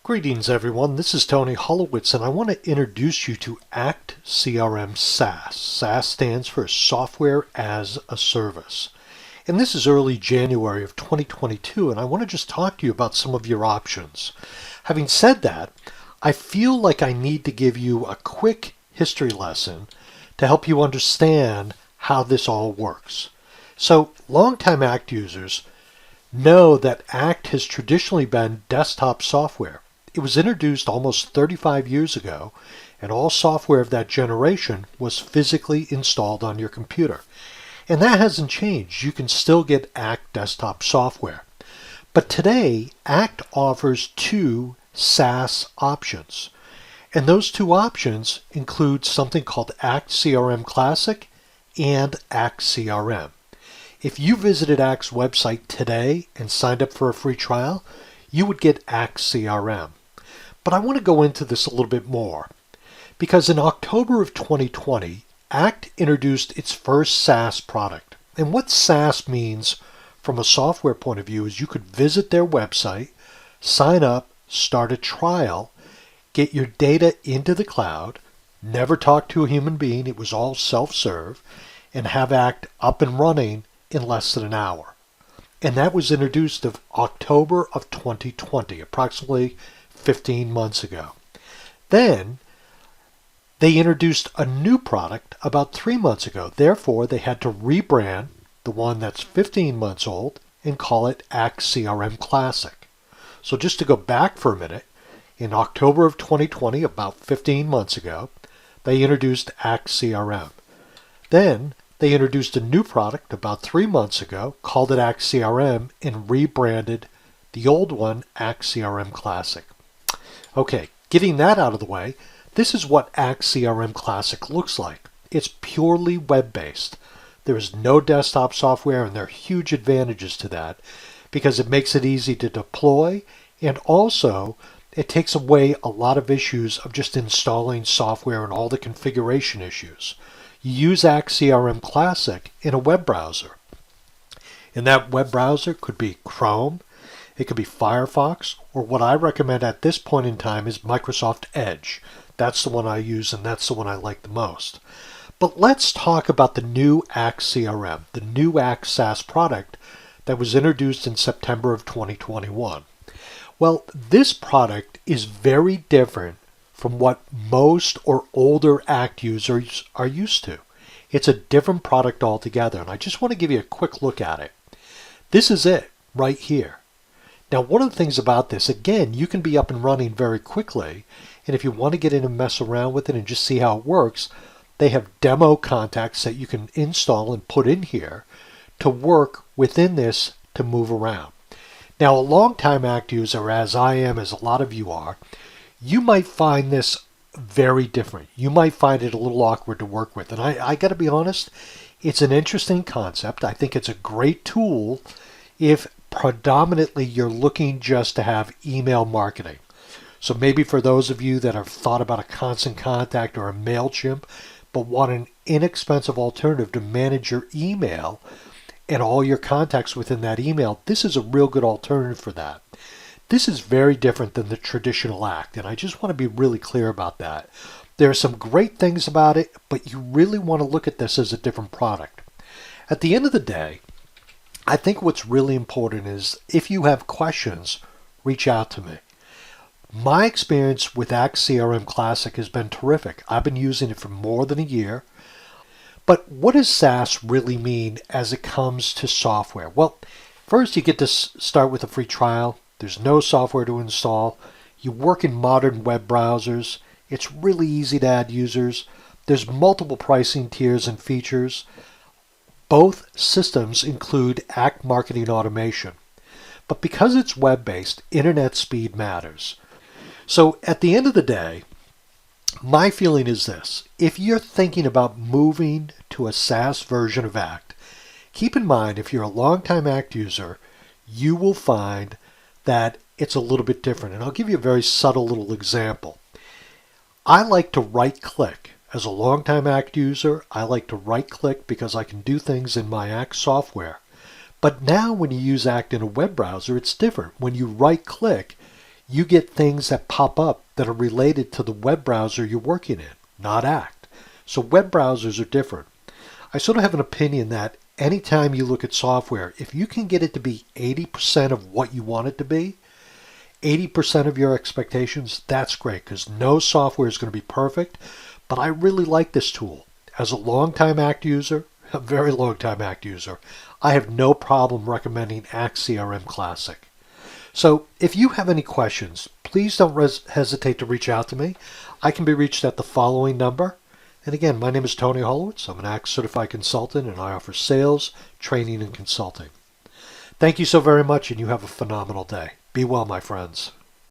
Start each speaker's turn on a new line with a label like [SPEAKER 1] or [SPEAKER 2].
[SPEAKER 1] Greetings everyone, this is Tony Holowitz and I want to introduce you to Act CRM SaaS. SaaS stands for Software as a Service. And this is early January of 2022 and I want to just talk to you about some of your options. Having said that, I feel like I need to give you a quick history lesson to help you understand how this all works. So, longtime Act users know that Act has traditionally been desktop software. It was introduced almost 35 years ago, and all software of that generation was physically installed on your computer. And that hasn't changed. You can still get Act desktop software. But today, Act offers two SaaS options. And those two options include something called Act CRM Classic and Act CRM. If you visited Act's website today and signed up for a free trial, you would get Act CRM. But I want to go into this a little bit more because in October of 2020, Act introduced its first SaaS product. And what SaaS means from a software point of view is you could visit their website, sign up, start a trial, get your data into the cloud, never talk to a human being, it was all self-serve, and have Act up and running in less than an hour. And that was introduced of October of 2020, approximately 15 months ago. Then they introduced a new product about 3 months ago. Therefore, they had to rebrand the one that's 15 months old and call it Act CRM Classic. So just to go back for a minute, in October of 2020, about 15 months ago, they introduced Act CRM. Then they introduced a new product about 3 months ago, called it Act CRM, and rebranded the old one Act CRM Classic. Okay, getting that out of the way, this is what Act CRM Classic looks like. It's purely web-based. There is no desktop software, and there are huge advantages to that because it makes it easy to deploy, and also it takes away a lot of issues of just installing software and all the configuration issues. You use Act CRM Classic in a web browser. And that web browser could be Chrome, it could be Firefox, or what I recommend at this point in time is Microsoft Edge. That's the one I use and that's the one I like the most. But let's talk about the new Act CRM, the new Act SaaS product that was introduced in September of 2021. Well, this product is very different from what most or older Act users are used to. It's a different product altogether, and I just want to give you a quick look at it. This is it right here. Now, one of the things about this, again, you can be up and running very quickly, and if you want to get in and mess around with it and just see how it works, they have demo contacts that you can install and put in here to work within this to move around. Now, a longtime Act user, as I am, as a lot of you are, you might find this very different. You might find it a little awkward to work with. And I got to be honest, it's an interesting concept. I think it's a great tool if predominantly you're looking just to have email marketing. So maybe for those of you that have thought about a Constant Contact or a MailChimp, but want an inexpensive alternative to manage your email and all your contacts within that email, this is a real good alternative for that. This is very different than the traditional Act, and I just want to be really clear about that. There are some great things about it, but you really want to look at this as a different product. At the end of the day, I think what's really important is if you have questions, reach out to me. My experience with Act CRM Classic has been terrific. I've been using it for more than a year. But what does SaaS really mean as it comes to software? Well, first you get to start with a free trial. There's no software to install. You work in modern web browsers. It's really easy to add users. There's multiple pricing tiers and features. Both systems include Act Marketing Automation. But because it's web-based, internet speed matters. So at the end of the day, my feeling is this. If you're thinking about moving to a SaaS version of Act, keep in mind if you're a longtime Act user, you will find that it's a little bit different. And I'll give you a very subtle little example. I like to right-click. As a longtime Act user, I like to right-click because I can do things in my Act software. But now when you use Act in a web browser, it's different. When you right-click, you get things that pop up that are related to the web browser you're working in, not Act. So web browsers are different. I sort of have an opinion that anytime you look at software, if you can get it to be 80% of what you want it to be, 80% of your expectations, that's great, because no software is going to be perfect. But I really like this tool. As a long-time Act user, a very long-time Act user, I have no problem recommending Act CRM Classic. So if you have any questions, please don't hesitate to reach out to me. I can be reached at the following number. And again, my name is Tony Holowitz. I'm an Act certified consultant, and I offer sales, training, and consulting. Thank you so very much, and you have a phenomenal day. Be well, my friends.